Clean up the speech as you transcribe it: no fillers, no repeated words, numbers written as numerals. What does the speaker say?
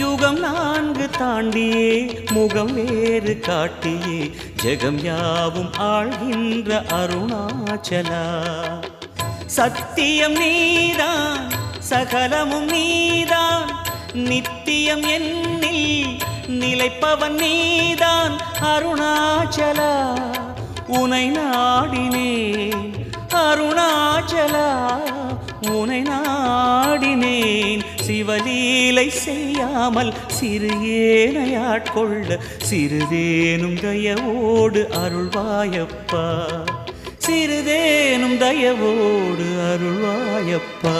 யுகம் 4 தாண்டியே முகம் வேறு காட்டியே ஜெகம் யாவும் ஆழ்கின்ற அருணாச்சலா. சத்தியம் நீதான் சகலமும் நீதான் நித்தியம் என்னில் நிலைப்பவன் நீதான் அருணாச்சலா. உனை நாடினேன் அருணாச்சலா உனை நாடினேன். சிவலீலை செய்யாமல் சிறு ஏனையாட்கொள்ள சிறிதேனும் தயவோடு அருள்வாயப்பா. சிறிதேனும் தயவோடு அருள்வாயப்பா.